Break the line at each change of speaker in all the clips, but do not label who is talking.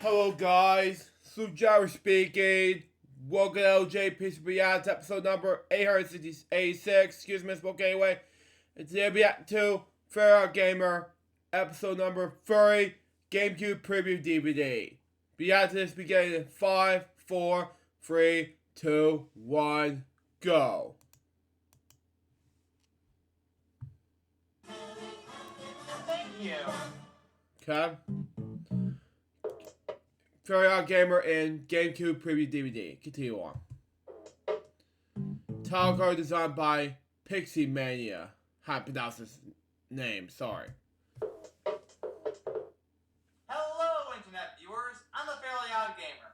Hello guys, Sujara speaking. Welcome to LJPCBM, episode number 886. Excuse me, spoke anyway. And today we at to OddGamer, episode number 30, GameCube preview DVD. Beyond this beginning in 5, 4, 3, 2, 1, go.
Thank you.
Okay. OddGamer and GameCube preview DVD. Continue on. Title card designed by Pixie Mania. How to pronounce his name, sorry.
Hello, Internet viewers. I'm the Fairly OddGamer.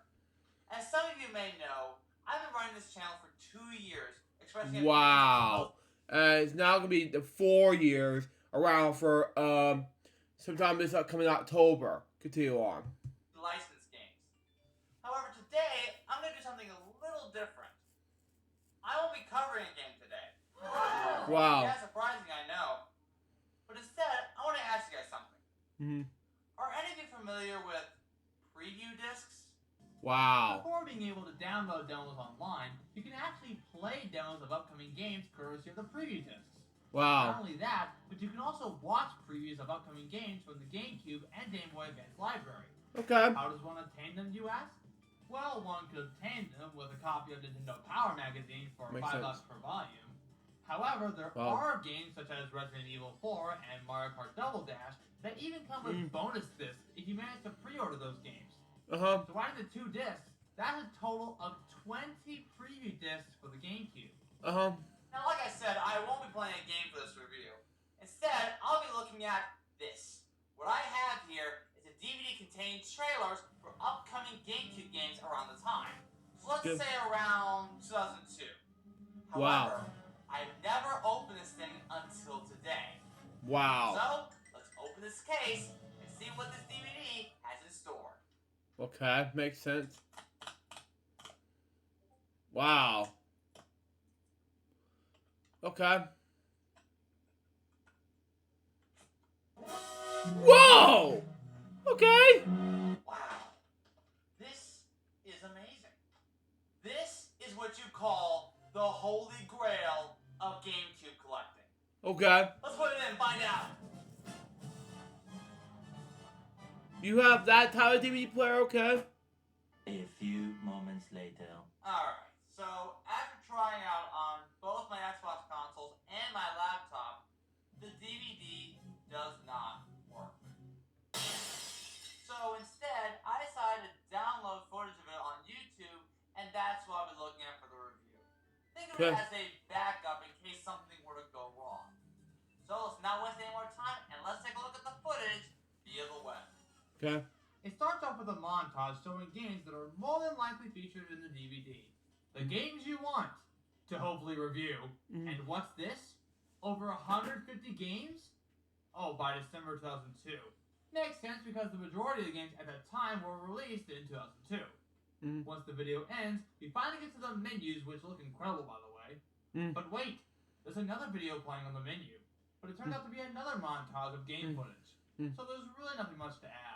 As some of you may know, I've been running this channel for 2 years, expressing
Wow. It's now going to be the 4 years around for sometime this upcoming October. Continue on.
licensed games. However, today, I'm going to do something a little different. I won't be covering a game today.
Wow.
Yeah, surprising, I know. But instead, I want to ask you guys something. Are any of you familiar with preview discs?
Wow.
Before being able to download demos online, you can actually play demos of upcoming games courtesy of the preview discs.
Wow.
Not only that, but you can also watch previews of upcoming games from the GameCube and Game Boy Advance library.
Okay.
How does one obtain them, you ask? Well, one could obtain them with a copy of Nintendo Power Magazine for
Makes
$5
sense.
per volume. However, there are games such as Resident Evil 4 and Mario Kart Double Dash that even come with bonus discs if you manage to pre-order those games.
Uh-huh.
So adding the 2 discs, that's a total of 20 preview discs for the GameCube.
Uh-huh.
Now, like I said, I won't be playing a game for this review. Instead, I'll be looking at this. What I have here is a DVD containing trailers for upcoming GameCube games around the time. So let's say around 2002.
Wow.
However, I've never opened this thing until today.
Wow.
So, let's open this case and see what this DVD has in store.
Okay, makes sense. Wow. Okay. Whoa! Okay.
Wow. This is amazing. This is what you call the holy grail of GameCube collecting.
Okay.
Let's put it in and find out.
You have that type of DVD player, okay?
A few moments later.
Alright, so after trying out on both my Xbox consoles and my laptop, the DVD does not work. So instead, I decided to download footage of it on YouTube, and that's what I'll be looking at for the review. Think of it as a backup in case something were to go wrong. So let's not waste any more time, and let's take a look at the footage via the web.
Okay.
It starts off with a montage showing games that are more than likely featured in the DVD. The games you want to hopefully review. And what's this? Over 150 games? Oh, by December 2002. Makes sense because the majority of the games at that time were released in 2002. Once the video ends, we finally get to the menus, which look incredible, by the way. But wait, there's another video playing on the menu. But it turned out to be another montage of game footage. So there's really nothing much to add.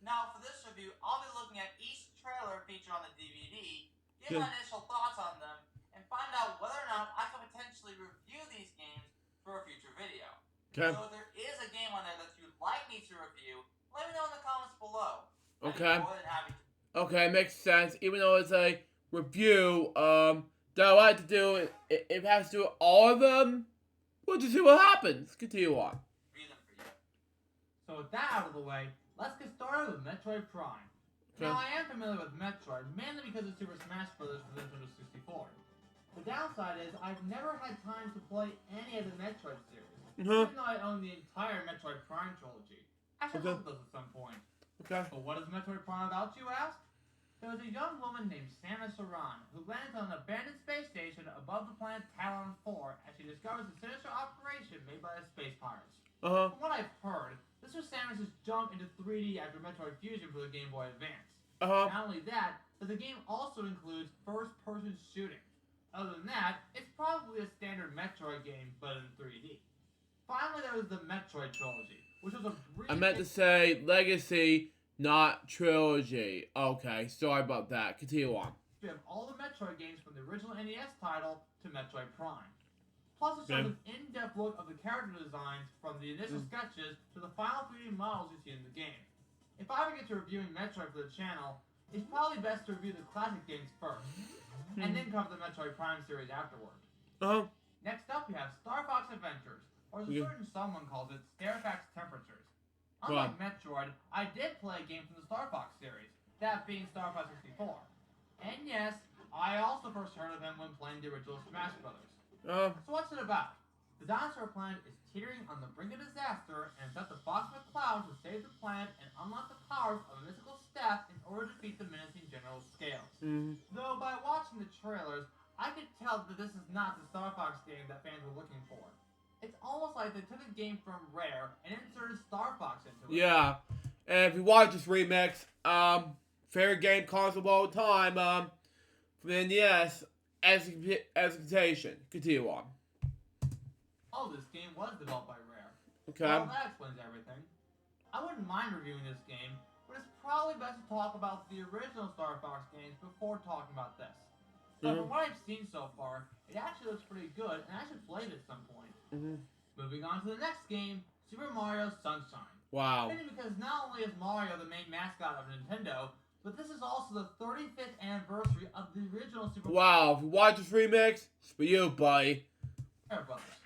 Now, for this review, I'll be looking at each trailer featured on the DVD, give my initial thoughts on them, and find out whether or not I can potentially review these games for a future video.
Okay.
So if there is a game on there that you'd like me to review, let me know in the comments below.
Okay.
I'd be more than happy to.
Okay, makes sense. Even though it's a review, that I like to do, if it has to do with all of them, we'll just see what happens. Continue on.
Read them for you.
So with that out of the way, let's get started with Metroid Prime.
Okay.
Now, I am familiar with Metroid, mainly because of Super Smash Bros. For the Nintendo 64. The downside is, I've never had time to play any of the Metroid series, even though I own the entire Metroid Prime trilogy. I should look at those at some point.
Okay.
But what is Metroid Prime about, you ask? There was a young woman named Samus Aran who lands on an abandoned space station above the planet Talon 4 as she discovers a sinister operation made by the space pirates. From what I've heard, this was Samus' jump into 3D after Metroid Fusion for the Game Boy Advance. Not only that, but the game also includes first-person shooting. Other than that, it's probably a standard Metroid game, but in 3D. Finally, there was the Metroid trilogy, which was a brief...
I meant to say Legacy Not trilogy. Okay, sorry about that. Continue on.
We have all the Metroid games from the original NES title to Metroid Prime. Plus, it shows an in-depth look of the character designs from the initial sketches to the final 3D models you see in the game. If I ever get to reviewing Metroid for the channel, it's probably best to review the classic games first, and then cover the Metroid Prime series afterward. Next up, we have Star Fox Adventures, or as a certain someone calls it, Starfax Temperatures. Unlike Metroid, I did play a game from the Star Fox series, that being Star Fox 64. And yes, I also first heard of him when playing the original Smash Brothers. So what's it about? The dinosaur planet is teetering on the brink of disaster, and it's up to Fox McCloud to save the planet and unlock the powers of a mystical staff in order to defeat the menacing General Scales. Though by watching the trailers, I could tell that this is not the Star Fox game that fans were looking for. It's almost like they took a game from Rare and inserted Star Fox into it.
Yeah, and if you watch this remix, favorite game console of all time, from the NES, Execution. Continue on.
Oh, this game was developed by Rare.
Okay.
Well, that explains everything. I wouldn't mind reviewing this game, but it's probably best to talk about the original Star Fox games before talking about this. But from what I've seen so far, it actually looks pretty good, and I should play it at some point. Moving on to the next game, Super Mario Sunshine.
Wow.
Mainly because not only is Mario the main mascot of Nintendo, but this is also the 35th anniversary of the original Super
Wow, if you watch this remix, it's for you, buddy.
Mario Brothers.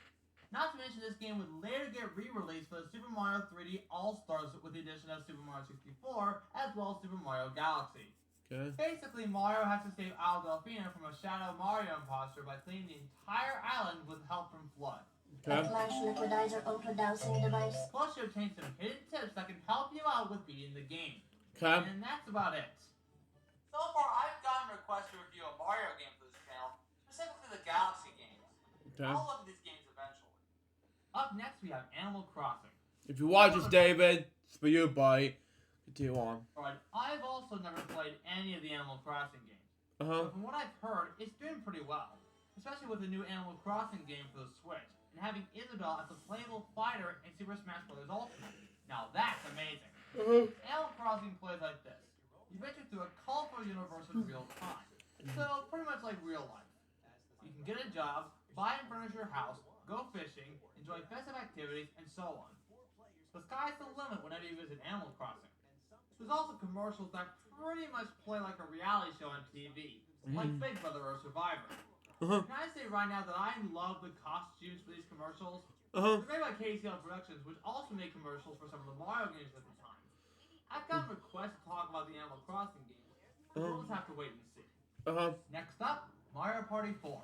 Not to mention this game would later get re-released for the Super Mario 3D All-Stars with the addition of Super Mario 64, as well as Super Mario Galaxy.
Okay.
Basically, Mario has to save Isle Delfina from a Shadow Mario imposter by cleaning the entire island with help from Flood.
Okay.
A flash liquidizer ultra dowsing device.
Plus, you obtain some hidden tips that can help you out with beating the game.
Okay.
And that's about it.
So far, I've gotten requests to review a Mario game for this channel, specifically the Galaxy games.
Okay.
I'll look at these games eventually.
Up next, we have Animal Crossing.
If you watch this, David, it's for you, buddy. Continue on.
Alright, I've also never played any of the Animal Crossing games.
Uh-huh.
But from what I've heard, it's doing pretty well. Especially with the new Animal Crossing game for the Switch, and having Isabelle as a playable fighter in Super Smash Bros. Ultimate. Now that's amazing. Animal Crossing plays like this. You venture through a colorful universe in real time. So, pretty much like real life. You can get a job, buy and furnish your house, go fishing, enjoy festive activities, and so on. The sky's the limit whenever you visit Animal Crossing. There's also commercials that pretty much play like a reality show on TV, like Big Brother or Survivor. Can I say right now that I love the costumes for these commercials? They're made by KCL Productions, which also made commercials for some of the Mario games at the time. I've gotten requests to talk about the Animal Crossing games, but we'll just have to wait and see. Next up, Mario Party 4.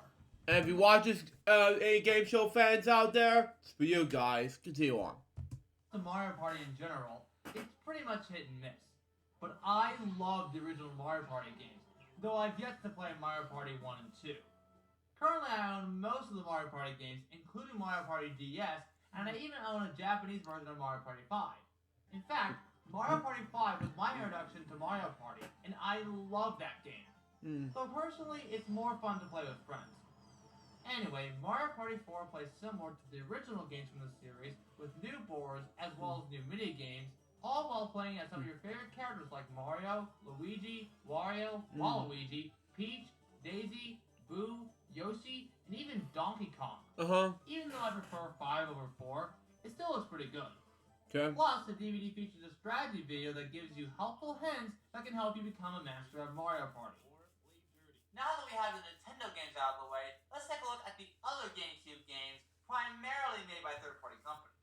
And if you watch this, any game show fans out there, it's for you guys. Continue on.
The Mario Party in general, it's pretty much hit and miss. But I love the original Mario Party games, though I've yet to play Mario Party 1 and 2. Currently, I own most of the Mario Party games, including Mario Party DS, and I even own a Japanese version of Mario Party 5. In fact, Mario Party 5 was my introduction to Mario Party, and I love that game. Though personally, it's more fun to play with friends. Anyway, Mario Party 4 plays similar to the original games from the series, with new boards as well as new mini-games, all while playing as some of your favorite characters like Mario, Luigi, Wario, Waluigi, Peach, Daisy, Boo, Yoshi, and even Donkey Kong. Even though I prefer 5 over 4, it still looks pretty good.
Okay.
Plus, the DVD features a strategy video that gives you helpful hints that can help you become a master of Mario Party.
Now that we have the Nintendo games out of the way, let's take a look at the other GameCube games, primarily made by third-party companies.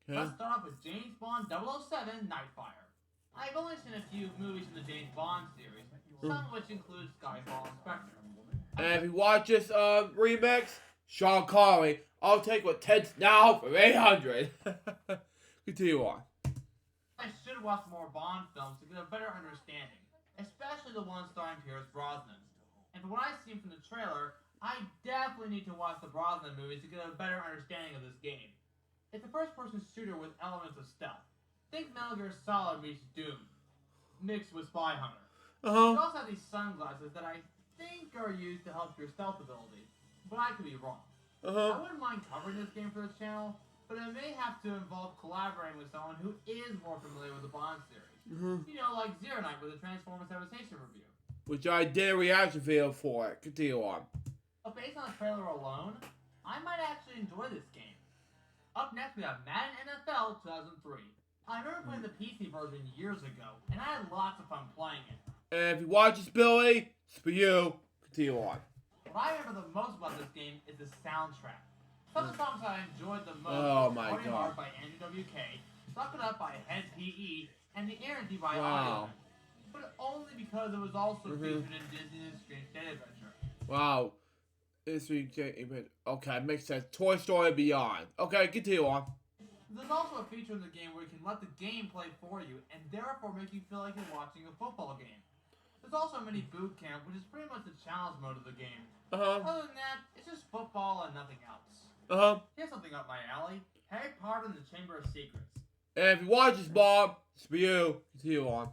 Okay.
Let's start off with James Bond 007 Nightfire. I've only seen a few movies in the James Bond series, some of which include Skyfall and Spectre.
And if you watch this remix, Sean Connery, I'll take what Ted's now for 800. Continue on.
I should watch more Bond films to get a better understanding, especially the ones starring Pierce Brosnan. And from what I've seen from the trailer, I definitely need to watch the Brosnan movies to get a better understanding of this game. It's a first-person shooter with elements of stealth. Think Metal Gear Solid meets Doom, mixed with Spy Hunter. You also have these sunglasses that I think are used to help your stealth ability, but I could be wrong. I wouldn't mind covering this game for this channel, but it may have to involve collaborating with someone who is more familiar with the Bond series. You know, like Zero Night with the Transformers Devastation review.
Which I did a reaction video for it. Continue on.
But based on the trailer alone, I might actually enjoy this game. Up next we have Madden NFL 2003. I remember playing the PC version years ago, and I had lots of fun playing it.
And if you watch this, Billy, it's for you. Continue on.
What I remember the most about this game is the soundtrack. Some of the songs I enjoyed the most
Oh
was
my
Party
God.
Hard by Andrew WK, Suck It Up by Head PE, and The Errandy by
Wow.
Audio. But only because it was also featured in Disney's Strange Day Adventure.
Wow. Okay, makes sense. Toy Story and Beyond. Okay, continue on.
There's also a feature in the game where you can let the game play for you and therefore make you feel like you're watching a football game. There's also a mini boot camp, which is pretty much the challenge mode of the game. Other than that, it's just football and nothing else. Here's something up my alley. Harry Potter and the Chamber of Secrets.
And if you watch this, Bob, it's for you. Continue on.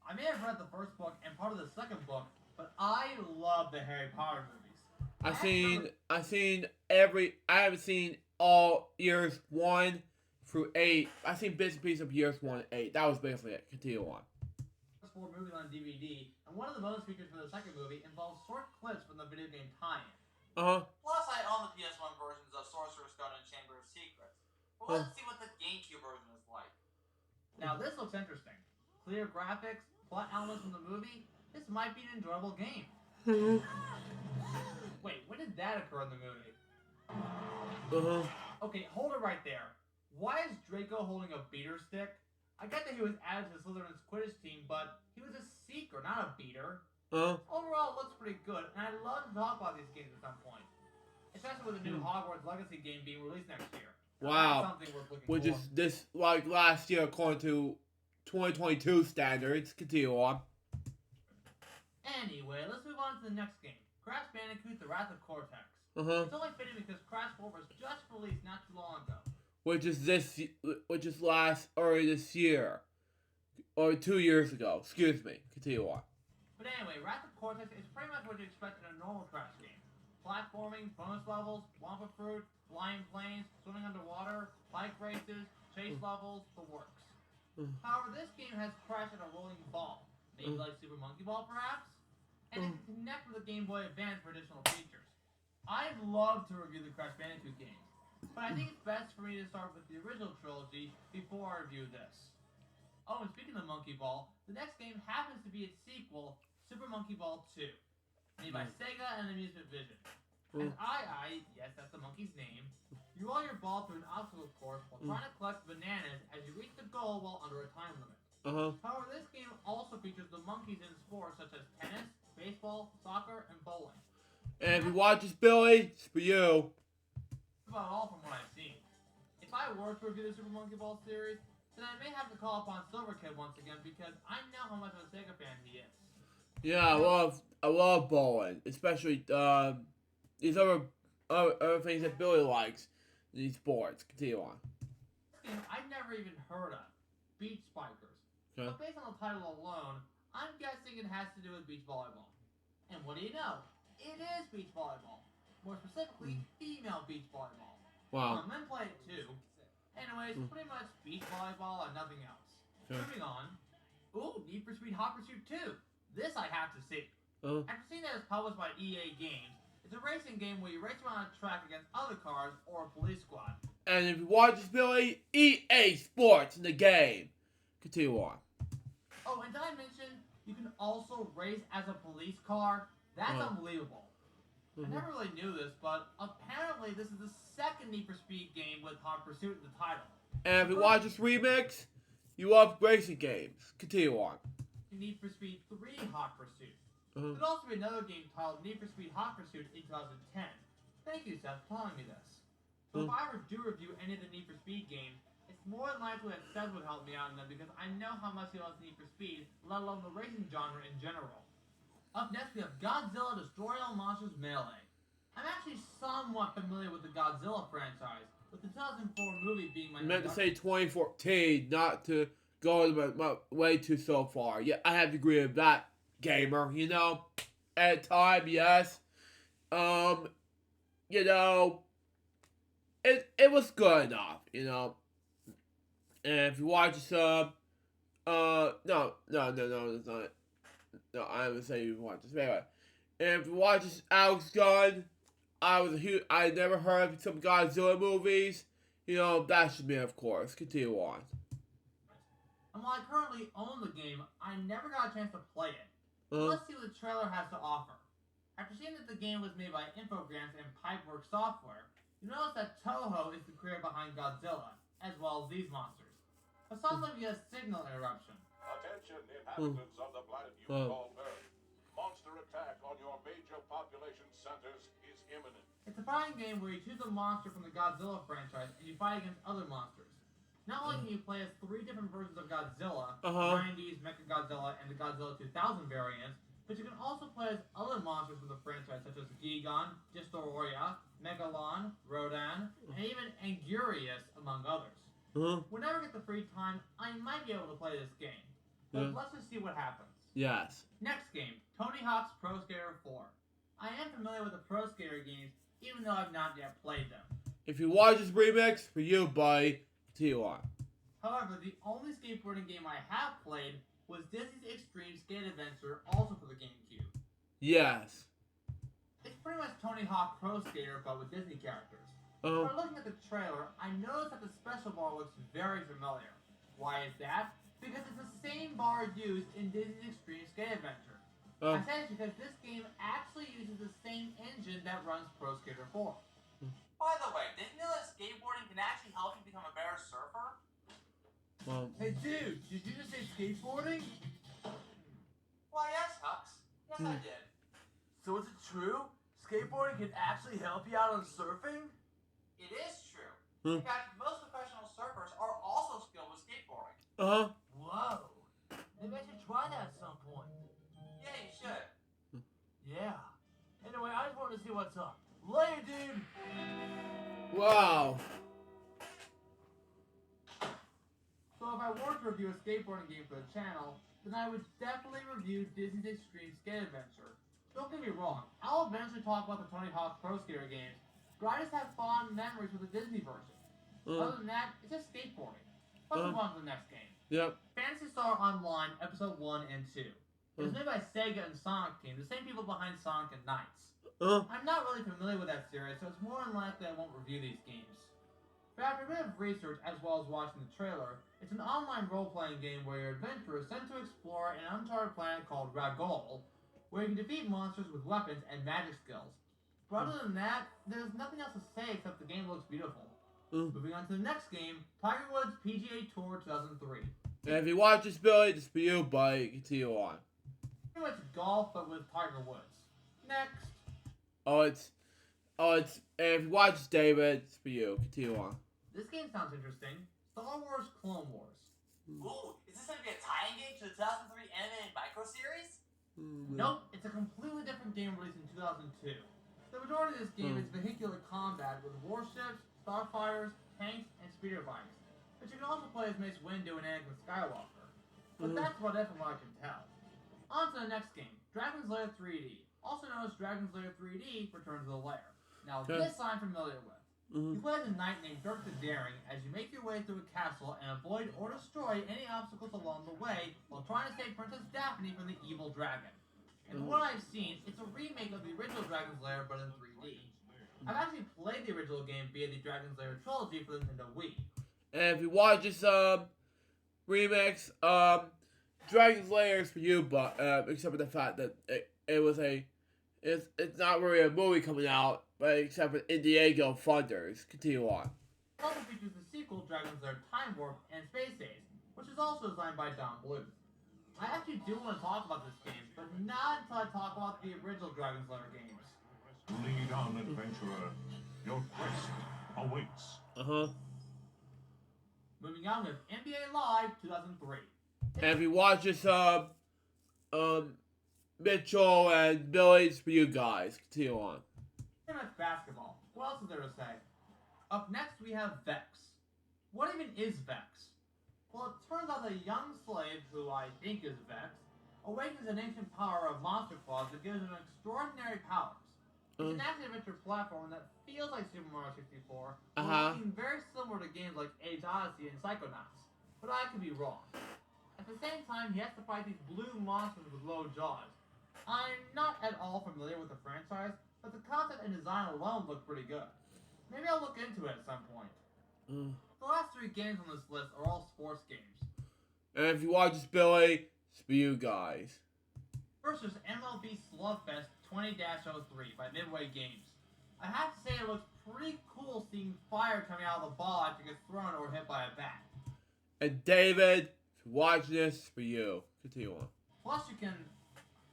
I may have read the first book and part of the second book, but I love the Harry Potter movies.
I haven't seen all years 1 through 8. I've seen bits and pieces of years 1 and 8. That was basically it. Continue on.
There's 4 movies on DVD, and one of the bonus features for the second movie involves short clips from the video game tie-in.
Plus, I own the PS1 versions of Sorcerer's Stone and Chamber of Secrets. But let's see what the GameCube version is like.
Now this looks interesting. Clear graphics, plot elements from the movie. This might be an enjoyable game. Wait, when did that occur in the movie? Okay, hold it right there. Why is Draco holding a beater stick? I get that he was added to Slytherin's Quidditch team, but he was a seeker, not a beater. Overall, it looks pretty good, and I'd love to talk about these games at some point. Especially with the new Hogwarts Legacy game being released next year.
Wow.
That's something worth looking
Which
for.
is this, like last year, according to 2022 standards. Continue on.
Anyway, let's move on to the next game. Crash Bandicoot: The Wrath of Cortex.
Uh-huh.
It's only fitting because Crash 4 was just released not too long ago.
Which is early this year. Or 2 years ago. Excuse me. Continue on.
But anyway, Wrath of Cortex is pretty much what you expect in a normal Crash game. Platforming, bonus levels, Wampa Fruit, flying planes, swimming underwater, bike races, chase levels, the works. However, this game has Crash at a rolling ball. Maybe like Super Monkey Ball, perhaps? And it can connect with the Game Boy Advance for additional features. I'd love to review the Crash Bandicoot games, but I think it's best for me to start with the original trilogy before I review this. Oh, and speaking of Monkey Ball, the next game happens to be its sequel, Super Monkey Ball 2, made by Sega and Amusement Vision. And yes, that's the monkey's name, you roll your ball through an obstacle course while trying to collect bananas as you reach the goal while under a time limit. However, this game also features the monkeys in sports such as tennis, baseball, soccer, and bowling.
And if you watch this, Billy, it's for you.
That's about all from what I've seen. If I were to review the Super Monkey Ball series, then I may have to call upon Silverkid once again because I know how much of a Sega fan he is.
Yeah, I love bowling, especially these other things that Billy likes in these sports. Continue on.
This game I'd never even heard of, Beach Spikers.
Okay.
But based on the title alone, I'm guessing it has to do with beach volleyball. And what do you know? It is beach volleyball. More specifically, female beach volleyball.
Wow.
Men play it too. Anyways, pretty much beach volleyball and nothing else.
Okay.
Moving on. Ooh, Need for Speed Hot Pursuit 2. This I have to see. After seeing that it's published by EA Games, it's a racing game where you race around a track against other cars or a police squad.
And if you watch this, Billy, EA Sports in the game. Continue on.
Oh, and did I mention you can also race as a police car? That's unbelievable. I never really knew this, but apparently this is the second Need for Speed game with Hot Pursuit in the title.
And if you watch this remix, you love racing games. Continue on.
Need for Speed 3 Hot Pursuit. There'd also be another game titled Need for Speed Hot Pursuit in 2010. Thank you, Seth, for telling me this. So if I ever do review any of the Need for Speed games, it's more than likely that Seth would help me out in them because I know how much he loves Need for Speed, let alone the racing genre in general. Up next, we have Godzilla Destroy All Monsters Melee. I'm actually somewhat familiar with the Godzilla franchise, with the 2004 movie being my
I meant to say 2014, not to go my way too so far. Yeah, I have to agree with that, gamer. You know, at the time, yes. You know, it was good enough. You know, and if you watch some No, it's not. No, I haven't said you watch this. Anyway, and if you watch this Alex Gunn, I never heard of some Godzilla movies. You know, that should be, of course. Continue on.
And while I currently own the game, I never got a chance to play it. Let's see what the trailer has to offer. After seeing that the game was made by Infogrames and Pipeworks Software, you notice that Toho is the creator behind Godzilla, as well as these monsters. But sounds like we get a signal interruption.
Attention, inhabitants of the planet you call Earth. Monster attack on your major population centers is imminent.
It's a fighting game where you choose a monster from the Godzilla franchise and you fight against other monsters. Not only can you play as 3 different versions of Godzilla, the 90s, Mechagodzilla, and the Godzilla 2000 variants, but you can also play as other monsters from the franchise such as Gigan, Dystoroia, Megalon, Rodan, and even Angurius, among others. Whenever I get the free time, I might be able to play this game. But let's just see what happens.
Yes.
Next game, Tony Hawk's Pro Skater 4. I am familiar with the Pro Skater games, even though I've not yet played them.
If you watch this remix, for you, buddy, continue on.
However, the only skateboarding game I have played was Disney's Extreme Skate Adventure, also for the GameCube.
Yes.
It's pretty much Tony Hawk Pro Skater, but with Disney characters. But looking at the trailer, I noticed that the special bar looks very familiar. Why is that? Because it's the same bar used in Disney's Extreme Skate Adventure. I say this because this game actually uses the same engine that runs Pro Skater 4.
By the way, did you know that skateboarding can actually help you become a better surfer?
Hey dude, did you just say skateboarding?
Why, yes, Hux. Yes, I did.
So is it true? Skateboarding can actually help you out on surfing?
It is true. In fact, most professional surfers are also skilled with skateboarding.
Whoa. Maybe I should try that at some point.
Yeah, you should.
Yeah. Anyway, I just wanted to see what's up. Later, dude!
Wow.
So if I were to review a skateboarding game for the channel, then I would definitely review Disney's Extreme Skate Adventure. Don't get me wrong, I'll eventually talk about the Tony Hawk Pro Skater games, but I just have fond memories with the Disney version. Other than that, it's just skateboarding. Let's move on to the next game.
Yep.
Phantasy Star Online Episode 1 and 2. It was made by Sega and Sonic Team, the same people behind Sonic and Knights. I'm not really familiar with that series, so it's more than likely I won't review these games. But after a bit of research, as well as watching the trailer, it's an online role-playing game where your adventurer is sent to explore an uncharted planet called Ragol, where you can defeat monsters with weapons and magic skills. But other than that, there's nothing else to say except the game looks beautiful. Moving on to the next game, Tiger Woods PGA Tour 2003.
And if you watch this, Billy, it's for you, buddy. Continue on.
Pretty much golf, but with Tiger Woods. Next.
And if you watch this, David, it's for you. Continue on.
This game sounds interesting. Star Wars Clone Wars.
Ooh, is this going to be a tie-in game to the 2003 animated micro series?
Nope, it's a completely different game released in 2002. The majority of this game is vehicular combat with warships, starfighters, tanks, and speeder bikes. But you can also play as Mace Windu and Anakin Skywalker. But that's about it from what I can tell. On to the next game, Dragon's Lair 3D. Also known as Dragon's Lair 3D, Return to the Lair. Now this I'm familiar with. You play as a knight named Dirk the Daring as you make your way through a castle and avoid or destroy any obstacles along the way while trying to save Princess Daphne from the evil dragon. And from what I've seen, it's a remake of the original Dragon's Lair but in 3D. I've actually played the original game via the Dragon's Lair trilogy for the Nintendo Wii.
And if you watch this remix, Dragon's Lair is for you, but except for the fact that it's not really a movie coming out, but except for Indiego funders. Continue on.
It also features the sequel, Dragon's Lair Time Warp and Space Ace, which is also designed by Don Bluth. I actually do want to talk about this game, but not until I talk about the original Dragon's Lair games.
Lead on, adventurer. Your quest awaits.
Moving on with NBA Live 2003.
And if you watch this, Mitchell and Billy's for you guys. Continue on.
Pretty much basketball. What else is there to say? Up next we have Vex. What even is Vex? Well, it turns out that a young slave, who I think is Vex, awakens an ancient power of monster claws that gives him extraordinary powers. It's an action-adventure platform that feels like Super Mario 64, looking very similar to games like Age Odyssey and Psychonauts. But I could be wrong. At the same time, he has to fight these blue monsters with low jaws. I'm not at all familiar with the franchise, but the concept and design alone look pretty good. Maybe I'll look into it at some point. The last 3 games on this list are all sports games.
And if you watch this, Billy, it's for you guys.
First is MLB Slugfest 20-03 by Midway Games. I have to say it looks pretty cool seeing fire coming out of the ball after it gets thrown or hit by a bat.
And David, if you're watching this, it's for you. Continue on.
Plus you can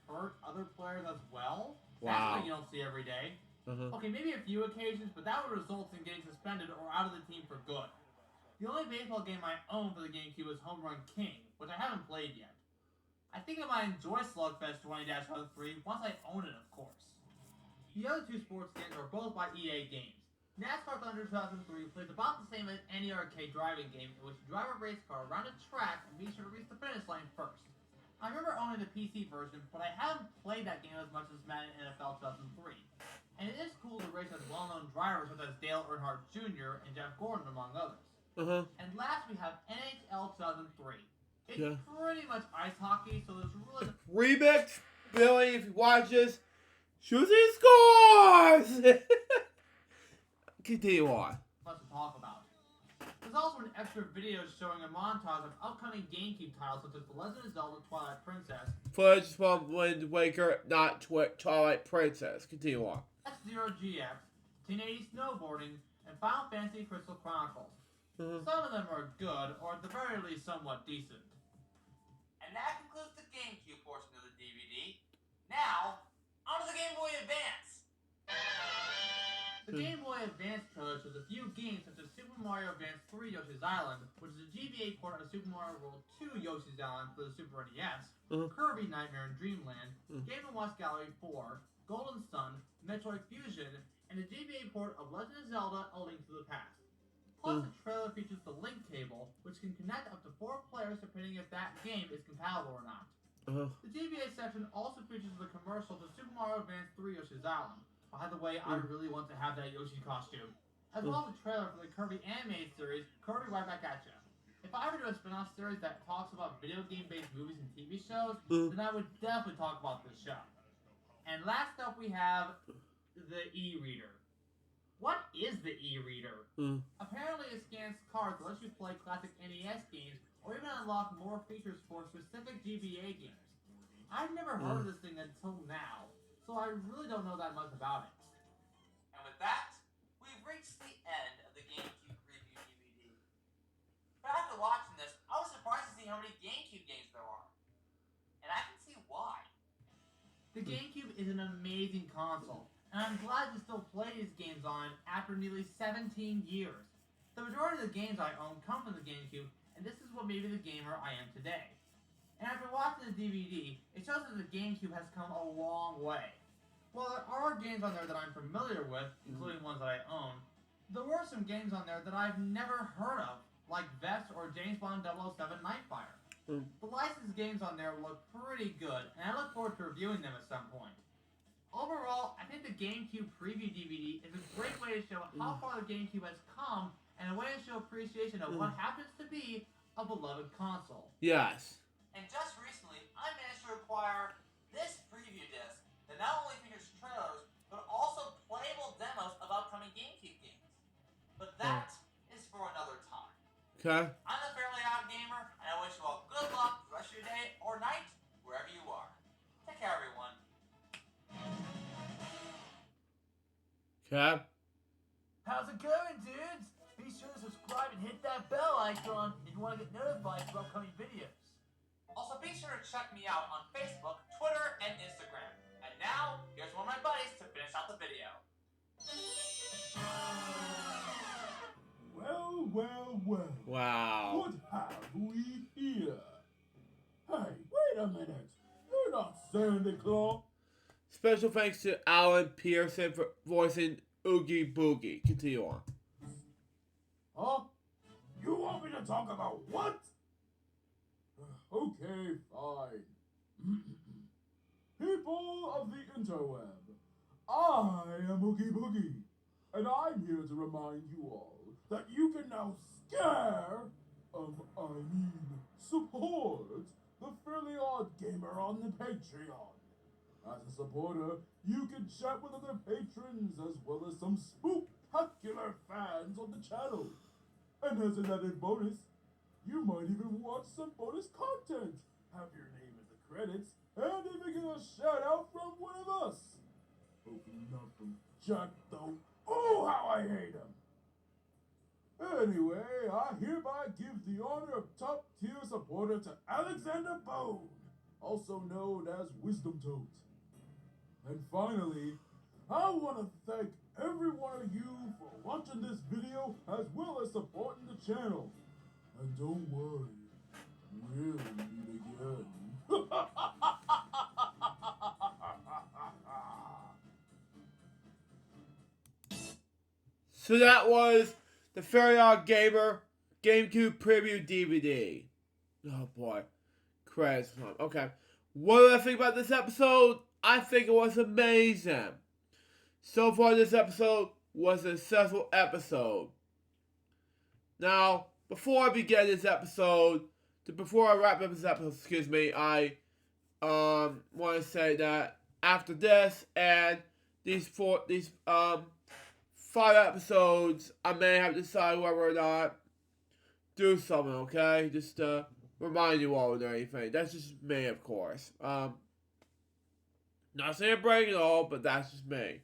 hurt other players as well.
Wow.
That's something you don't see every day. Okay, maybe a few occasions, but that would result in getting suspended or out of the team for good. The only baseball game I own for the GameCube is Home Run King, which I haven't played yet. I think I might enjoy Slugfest 20-03 once I own it, of course. The other 2 sports games are both by EA Games. NASCAR Thunder 2003 plays about the same as any arcade driving game in which you drive a race car around a track and be sure to reach the finish line first. I remember owning the PC version, but I haven't played that game as much as Madden NFL 2003. And it is cool to race with well-known drivers such as Dale Earnhardt Jr. and Jeff Gordon, among others. And last we have NHL 2003. It's pretty much ice hockey, so there's really...
Remix, Billy, if you watch this, shooting scores! Continue on.
Much to talk about. There's also an extra video showing a montage of upcoming GameCube titles such as The Legend of Zelda Twilight Princess,
Footage from Wind Waker, not Twilight Princess. Continue on.
F-Zero GX, 1080 Snowboarding, and Final Fantasy Crystal Chronicles. Some of them are good, or at the very least somewhat decent.
And that concludes the GameCube portion of the DVD. Now, on to the Game Boy Advance!
The Game Boy Advance trailer shows a few games such as Super Mario Advance 3 Yoshi's Island, which is a GBA port of Super Mario World 2 Yoshi's Island for the Super NES, Kirby Nightmare in Dreamland, Game & Watch Gallery 4, Golden Sun, Metroid Fusion, and a GBA port of Legend of Zelda: A Link to the Past. Plus, the trailer features the link cable, which can connect up to 4 players depending if that game is compatible or not. The GBA section also features the commercial to Super Mario Advance 3 Yoshi's Island. By the way, I really want to have that Yoshi costume. As well as a trailer for the Kirby animated series, Kirby Right Back At Ya. If I ever do a spin-off series that talks about video game-based movies and TV shows, then I would definitely talk about this show. And last up we have the e-reader. What is the e-reader? Apparently it scans cards that lets you play classic NES games or even unlock more features for specific GBA games. I've never heard of this thing until now, so I really don't know that much about it.
And with that, we've reached the end of the GameCube preview DVD. But after watching this, I was surprised to see how many GameCube games there are. And I can see why.
The GameCube is an amazing console, and I'm glad to still play these games on after nearly 17 years. The majority of the games I own come from the GameCube, and this is what made me the gamer I am today. And after watching the DVD, it shows that the GameCube has come a long way. While there are games on there that I'm familiar with, including ones that I own, there were some games on there that I've never heard of, like Vex or James Bond 007 Nightfire. The licensed games on there look pretty good, and I look forward to reviewing them at some point. Overall, I think the GameCube preview DVD is a great way to show how far the GameCube has come, and a way to show appreciation of what happens to be a beloved console.
Yes.
And just recently, I managed to acquire this preview disc that not only features trailers, but also playable demos of upcoming GameCube games. But that is for another time.
Okay.
I'm the Fairly Odd Gamer, and I wish you all good luck the rest of your day or night, wherever you are. Take care, everyone.
Okay.
How's it going, dudes? Be sure to subscribe and hit that bell icon if you want to get notified for upcoming videos.
Also, be sure to check me out on Facebook, Twitter, and Instagram. And now, here's one of my buddies to finish out the video.
Well, well, well.
Wow.
What have we here? Hey, wait a minute. You're not Santa Claus.
Special thanks to Alan Pearson for voicing Oogie Boogie. Continue on.
Huh? You want me to talk about what? Okay, fine. People of the interweb, I am Oogie Boogie, and I'm here to remind you all that you can now scare Support the Fairly Odd Gamer on the Patreon. As a supporter, you can chat with other patrons as well as some spooktacular fans on the channel. And as an added bonus, you might even watch some bonus content, have your name in the credits, and even get a shout out from one of us. Hopefully not from Jack though. Oh, how I hate him! Anyway, I hereby give the honor of top tier supporter to Alexander Bone, also known as Wisdom Toad. And finally, I want to thank every one of you for watching this video as well as supporting the channel. And don't worry, we'll meet again.
So that was the Fairly Odd Gamer GameCube preview DVD. Oh boy. Crazy. Okay. What do I think about this episode? I think it was amazing. So far, this episode was a successful episode. Now, before I begin this episode, before I wrap up this episode, I want to say that after this and these 5 episodes, I may have to decide whether or not do something, okay? Just to remind you all or anything. That's just me, of course. Not saying break it all, but that's just me.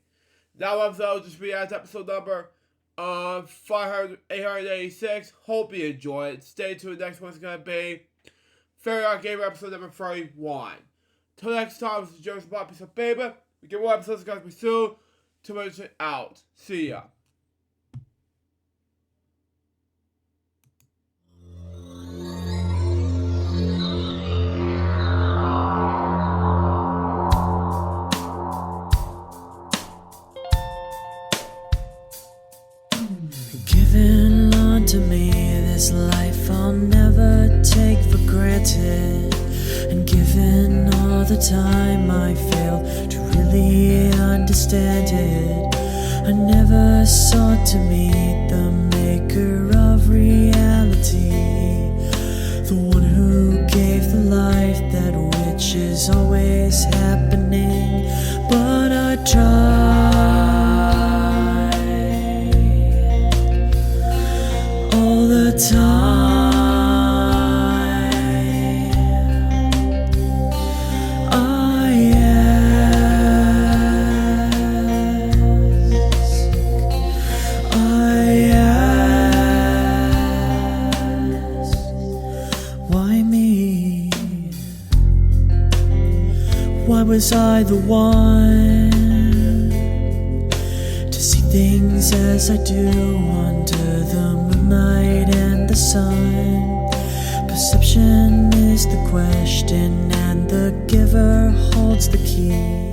That episode just reacts to episode number 886. Hope you enjoy it. Stay tuned. The next one's going to be Fairly Odd Gamer episode number 31. Till next time, this is Joseph Bob. Peace out, baby. We get more episodes going to be soon. 2 minutes out. See ya.
Given unto me this life I'll never take for granted, and given all the time I failed to really understand it, I never sought to meet the maker of reality, the one who gave the life that which is always happening, but I tried all the time. Why was I the one to see things as I do under the moonlight and the sun? Perception is the question, and the giver holds the key.